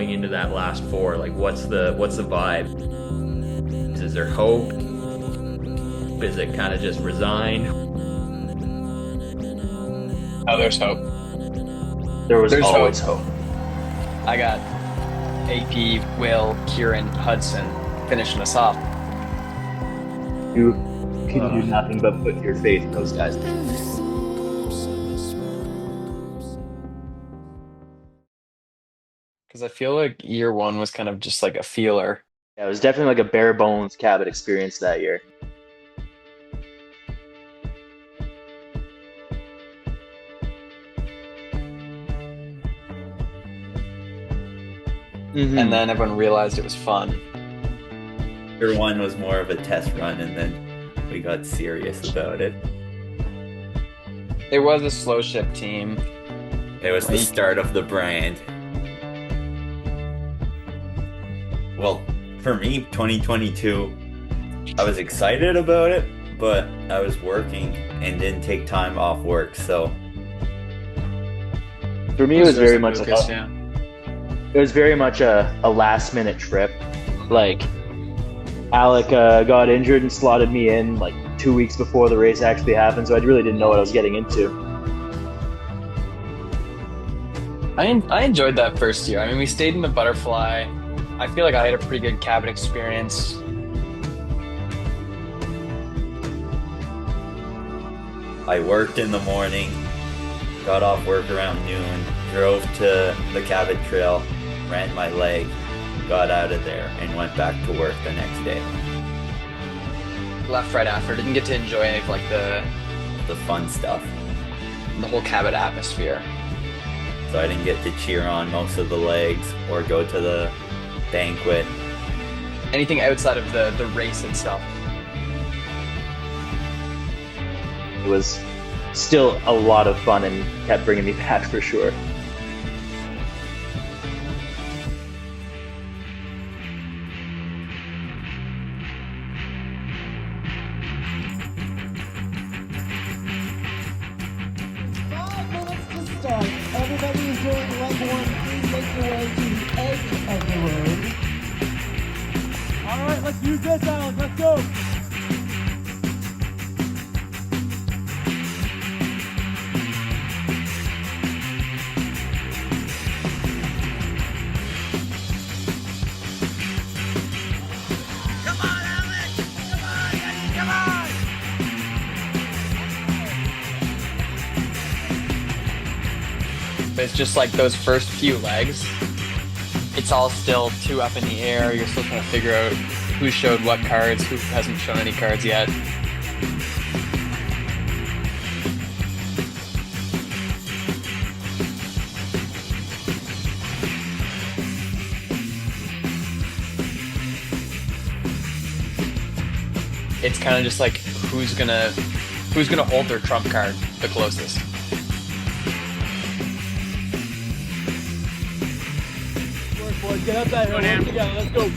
going into that last four? Like, what's the vibe? Is there hope? Is it kind of just resigned? Oh, there's hope. There was There's always hope. hope. I got AP, Will, Kieran, Hudson finishing us off. You can do nothing but put your faith in those guys. Because I feel like year one was kind of just like a feeler. Yeah, it was definitely like a bare bones Cabot experience that year. And then everyone realized it was fun. Year one was more of a test run, and then we got serious about it. It was a slow ship team. It was the start of the brand. Well, for me, 2022, I was excited about it, but I was working and didn't take time off work, so For me, it was very much Lucas, like it was very much a last minute trip. Like Alec got injured and slotted me in like 2 weeks before the race actually happened, so I really didn't know what I was getting into. I enjoyed that first year. I mean, we stayed in the butterfly. I feel like I had a pretty good Cabot experience. I worked in the morning, got off work around noon, drove to the Cabot Trail, ran my leg, got out of there, and went back to work the next day. Left right after. Didn't get to enjoy any of like the fun stuff. whole Cabot atmosphere. So I didn't get to cheer on most of the legs or go to the banquet. Anything outside of the race itself. It was still a lot of fun and kept bringing me back for sure. Everybody who's doing leg one, please make your way to the edge of the road. All right, let's use this, Alex. Let's go. It's just like those first few legs. It's all still too up in the air. You're still trying to figure out who showed what cards, who hasn't shown any cards yet. It's kind of just like who's gonna hold their trump card the closest. Boys, get up that hill. Work together. Let's go.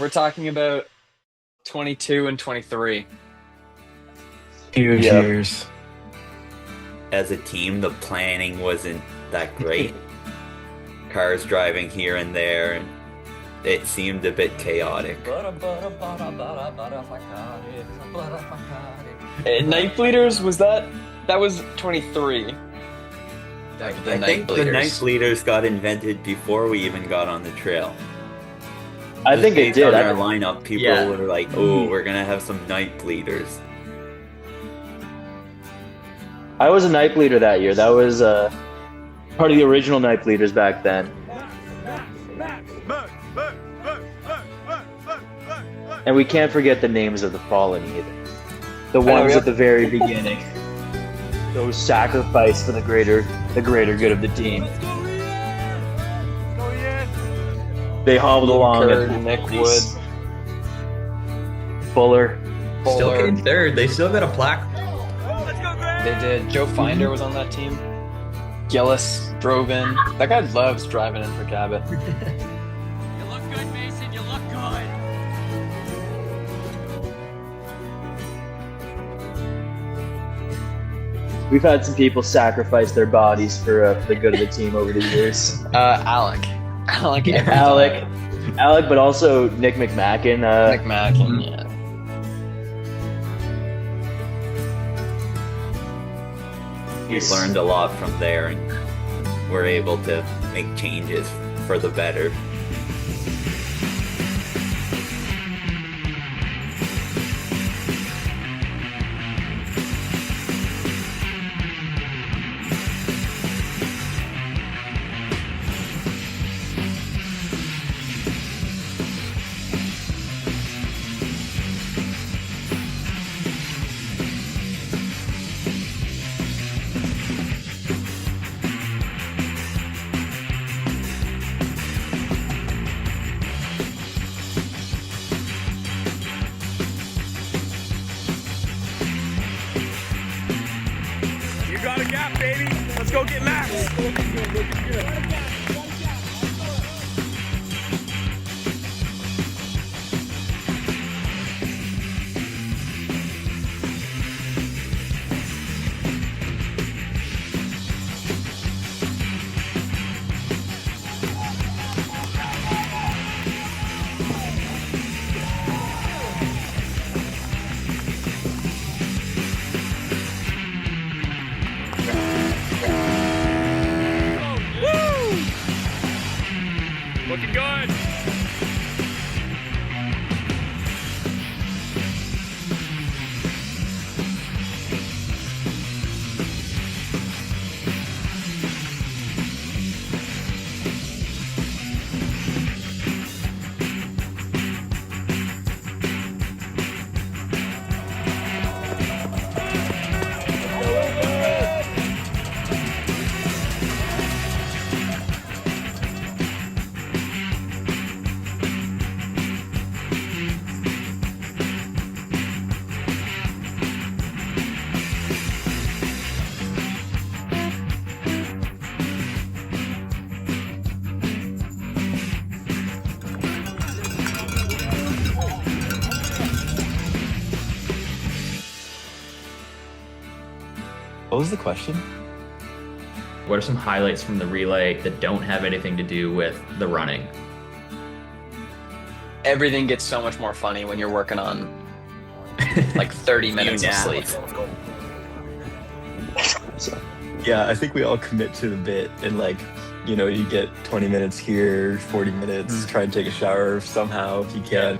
We're talking about 22 and 23. Huge years. As a team, the planning wasn't that great. Cars driving here and there, and it seemed a bit chaotic. Night Bleeders, that was 23. I think the night leaders got invented before we even got on the trail. I Just think it based did. on our lineup, people Yeah. were like, "Oh, we're gonna have some night bleeders." I was a night bleeder that year. That was part of the original night bleeders back then. And we can't forget the names of the fallen either. The ones at the very beginning. Those sacrificed for the greater good of the team. They hobbled along Kurt, at Nick Wood, Fuller. Still Fuller. came third. They still got a plaque. They did. Joe Finder was on that team. Gillis drove in. That guy loves driving in for Cabot. You look good, Mason. You look good. We've had some people sacrifice their bodies for the good of the team over the years. Alec. Alec. every Alec, time. Alec, but also Nick McMacken. Nick Mackin, yeah. We learned a lot from there, and we're able to make changes for the better. You got a gap, baby. Let's go get Max. Looking good. What was the question? What are some highlights from the relay that don't have anything to do with the running? Everything gets so much more funny when you're working on like 30 minutes of sleep. Yeah, I think we all commit to the bit and like, you know, you get 20 minutes here, 40 minutes, try and take a shower somehow if you can.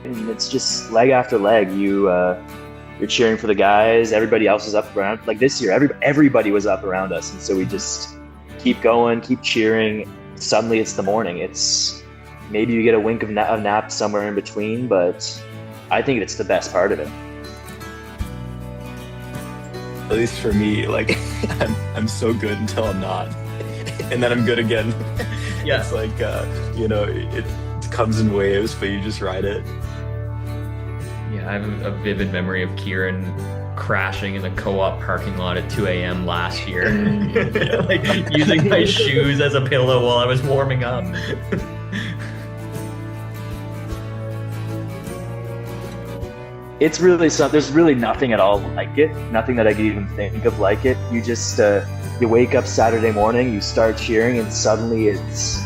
And it's just leg after leg. You're cheering for the guys. Everybody else is up around. Like this year, everybody was up around us, and so we just keep going, keep cheering. Suddenly, it's the morning. It's maybe you get a wink of nap somewhere in between, but I think it's the best part of it. At least for me, like I'm so good until I'm not, and then I'm good again. Yeah. It's like you know, it comes in waves, but you just ride it. Yeah, I have a vivid memory of Kieran crashing in the co-op parking lot at 2 a.m. last year. Like using my shoes as a pillow while I was warming up. It's really there's really nothing at all like it. Nothing that I could even think of like it. You just you wake up Saturday morning, you start cheering, and suddenly it's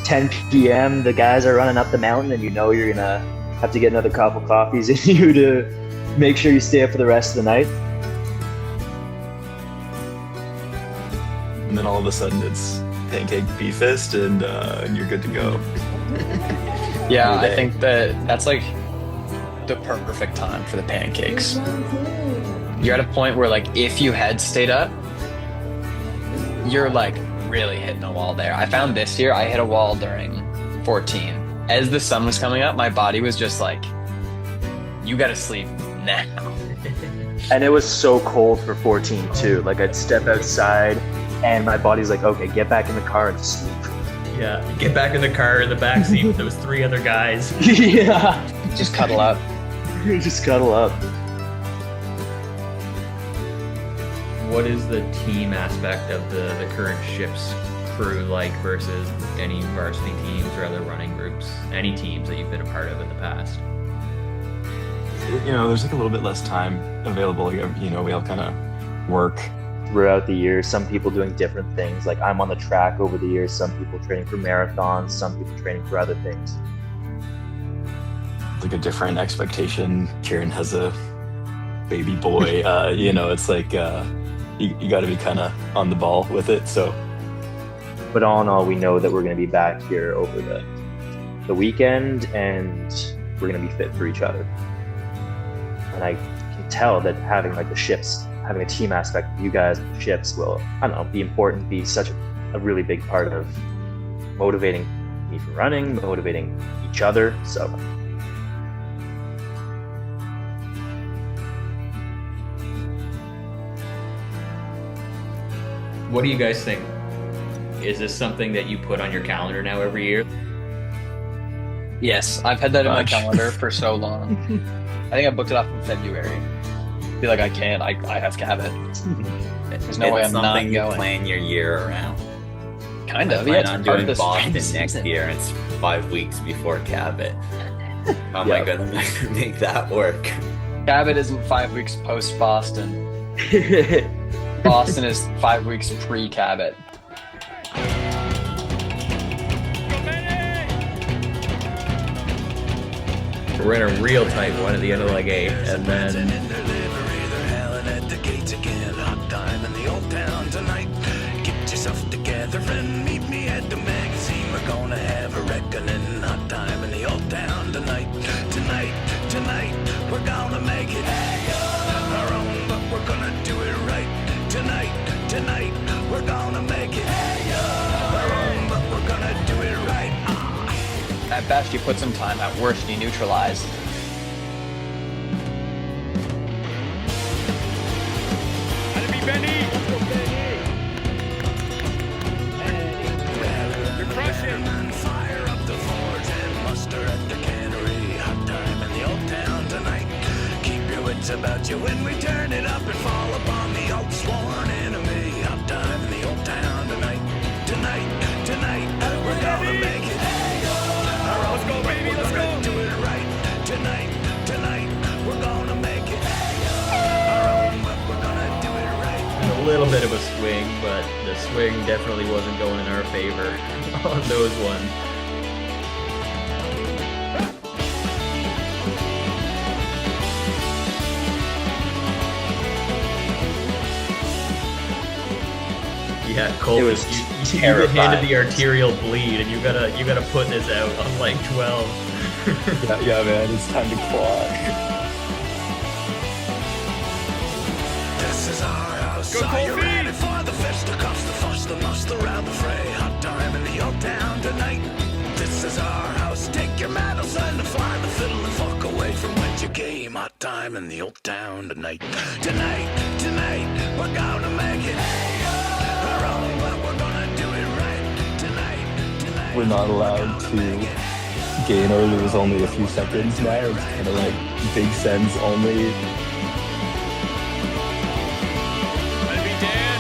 10 p.m. The guys are running up the mountain, and you know you're gonna have to get another couple coffees in you to make sure you stay up for the rest of the night. And then all of a sudden it's pancake beefist and you're good to go. Yeah, Your I day. think that's like the perfect time for the pancakes. You're at a point where like if you had stayed up, you're like really hitting a wall there. I found this year I hit a wall during 14. As the sun was coming up, my body was just like, you gotta sleep now. And it was so cold for 14 too. Like I'd step outside and my body's like, okay, get back in the car and sleep. Yeah, get back in the car in the backseat with those 3 other guys. Yeah. Just cuddle up. Just cuddle up. What is the team aspect of the current ship's crew like versus any varsity teams or other running groups? Any teams that you've been a part of in the past? You know, there's like a little bit less time available. You know, we all kind of work. Throughout the year, some people doing different things. Like I'm on the track over the years, some people training for marathons, some people training for other things. Like a different expectation. Kieran has a baby boy. You know, it's like you got to be kind of on the ball with it. So, But all in all, we know that we're going to be back here over the weekend and we're going to be fit for each other. And I can tell that having like the ships, having a team aspect of you guys with the ships will, I don't know, be important, be such a really big part of motivating me for running, motivating each other. So What do you guys think? Is this something that you put on your calendar now every year? Yes, I've had that in my Gosh. calendar for so long. I think I booked it off in February. I feel like I can't. I have Cabot. There's no way It's I'm not something you going. plan your year around. Kind I of. Yeah, plan it's on part of doing the Boston spring next season. year, and it's 5 weeks before Cabot. How am I Yeah. gonna make that work? Cabot isn't 5 weeks post Boston. Boston is 5 weeks pre Cabot. We're in a real tight one at the end of leg 8, and then in their livery, they're howling at the gates again. Hot time in the old town tonight. Get yourself together and meet me at the magazine. We're gonna have a reckoning. Hot time in the old town tonight. Tonight, we're gonna make it our own, but we're gonna do it right. Tonight, we're gonna make it our own, but we're gonna do it right. At best, you put some time. At worst, you neutralize. Enemy Benny! You're crushing! Fire up the forge and muster at the cannery. Hot time in the old town tonight. Keep your wits about you when we turn it up and fall upon the old sworn enemy. Hot time in the old town tonight. Tonight, we're gonna make it. Let's go, baby, let's go! Do it right. Tonight, we're gonna make it. Our own, but we're gonna do it right. a little bit of a swing, but the swing definitely wasn't going in our favor on those ones. Yeah, Cole, It was you get terrifying. handed the arterial bleed, and you gotta put this out on leg 12. yeah, man, it's time to clock. This is our house. Go, Are you Colby! ready for the fisticuffs, the fuss, the muss around the fray? Hot time in the old town tonight. This is our house. Take your medals and fly the fiddle and fuck away from whence you came. Hot time in the old town tonight. Tonight, we're gonna make it our own, but we're gonna do it right. Tonight. We're not allowed to gain or lose only a few seconds now. It's kind of like big sends only. Enemy Dan.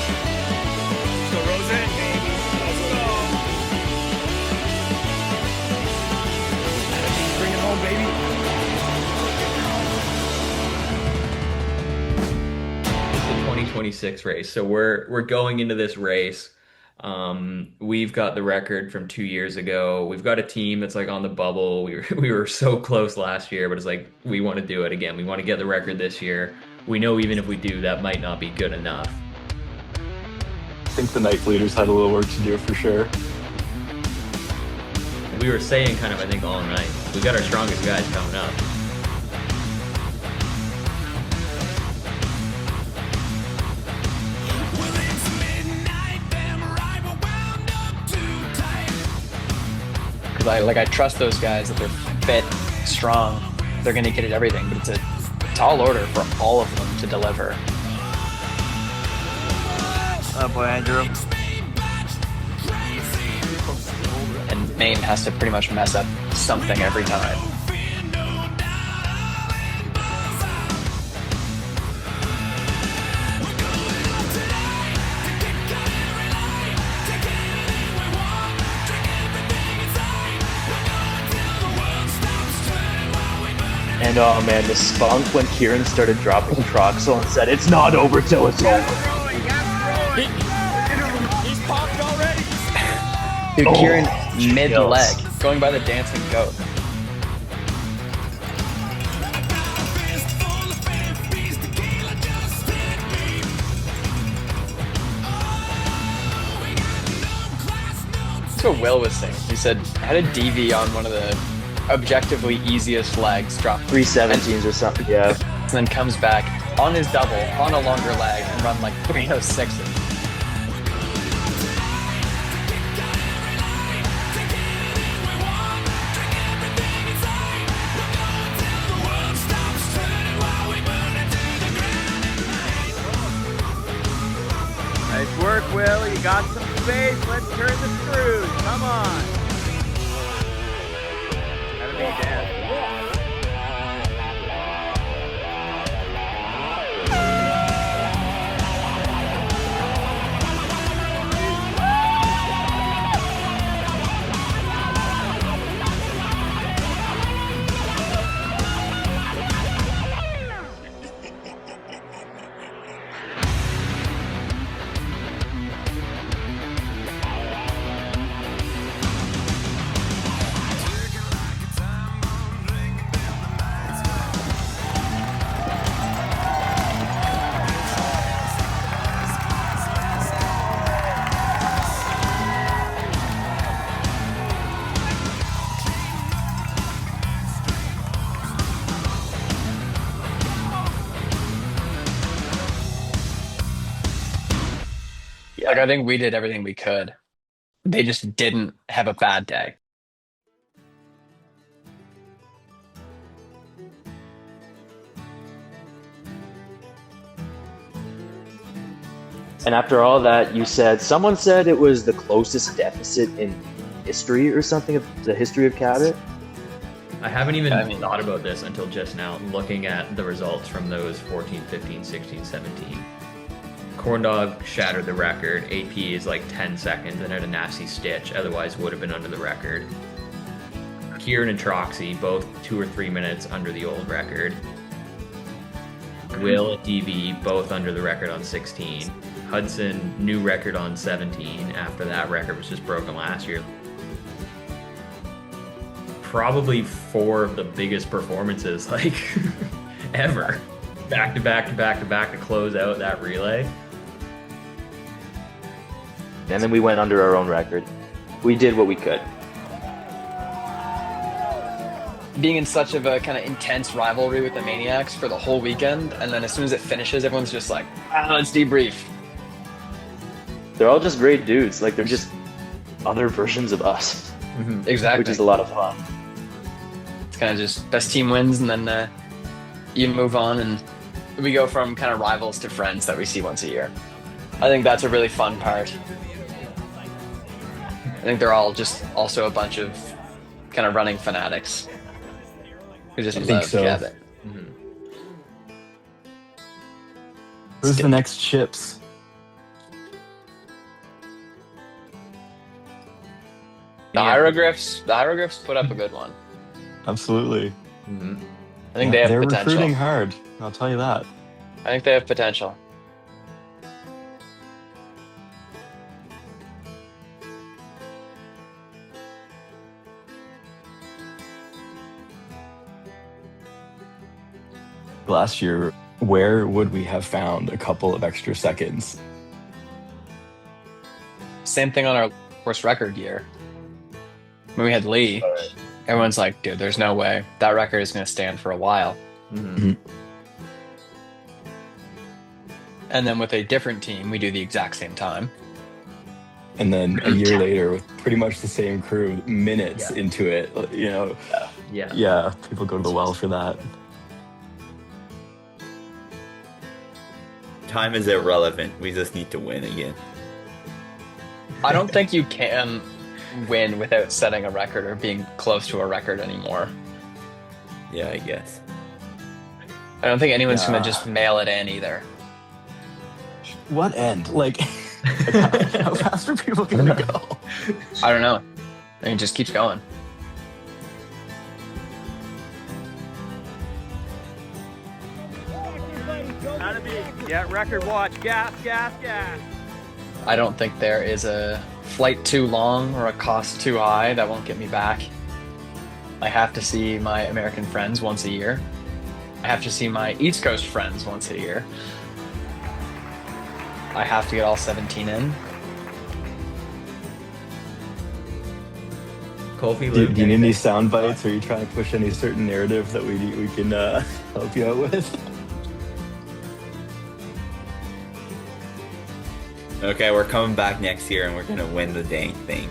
Let's go, Rosen. Let's go. Bring it home, baby. It's the 2026 race, so we're going into this race We've got the record from 2 years ago. We've got a team that's like on the bubble. We were so close last year, but it's like we want to do it again. We want to get the record this year. We know even if we do, that might not be good enough. I think the night leaders had a little work to do for sure. We were saying kind of, I think, all night, we got our strongest guys coming up. Because I trust those guys that they're fit, strong. They're going to get at everything, but it's a tall order for all of them to deliver. Oh boy, Andrew. And Maine has to pretty much mess up something every time. And oh man, the spunk when Kieran started dropping Troxel and said, "It's not over till it's over." He's popped already. Dude, Kieran chills. mid-leg, going by the dancing goat. That's what Will was saying. He said, had a DV on one of the objectively easiest legs, drop 317s or something, yeah. and then comes back on his double, on a longer leg, and run like 306s. Nice work, Will. You got some space. Let's turn the screws. Come on. Gotta be Dan. Like, I think we did everything we could. They just didn't have a bad day. And after all that, you said, someone said it was the closest deficit in history or something of the history of Cabot. I haven't even thought about this until just now, looking at the results from those 14, 15, 16, 17. Corndog shattered the record. AP is like 10 seconds and had a nasty stitch, otherwise would have been under the record. Kieran and Troxy, both 2 or 3 minutes under the old record. Will and DV, both under the record on 16. Hudson, new record on 17, after that record was just broken last year. Probably 4 of the biggest performances, like, ever. Back to back to back to back to close out that relay. And then we went under our own record. We did what we could. Being in such of a kind of intense rivalry with the Maine-iacs for the whole weekend, and then as soon as it finishes, everyone's just like, let's debrief. They're all just great dudes. Like, they're just other versions of us. Mm-hmm. Exactly. Which is a lot of fun. It's kind of just best team wins, and then you move on, and we go from kind of rivals to friends that we see once a year. I think that's a really fun part. I think they're all just also a bunch of kind of running fanatics who just love Cabot. Mm-hmm. Who's the next chips? The hieroglyphs put up a good one. Absolutely. Mm-hmm. I think they have they're potential. recruiting hard. I'll tell you that. I think they have potential. last year, where would we have found a couple of extra seconds? Same thing on our course record year. When we had Lee, everyone's like, dude, there's no way. That record is going to stand for a while. Mhm. And then with a different team, we do the exact same time. And then a year later, with pretty much the same crew, minutes Yeah. into it, you know, Yeah. yeah, people go to the well for that. Time is irrelevant. We just need to win again. I don't think you can win without setting a record or being close to a record anymore. Yeah, I guess. I don't think anyone's Yeah. going to just mail it in either. What end? Like, how fast are people going to go? I don't know. I mean, it just keeps going. Gotta be. Yeah, record watch. Gas, gas, gas. I don't think there is a flight too long or a cost too high that won't get me back. I have to see my American friends once a year. I have to see my East Coast friends once a year. I have to get all 17 in. Kofi Do you Luke. need any sound bites? Are you trying to push any certain narrative that we can help you out with? Okay, we're coming back next year and we're gonna win the dang thing.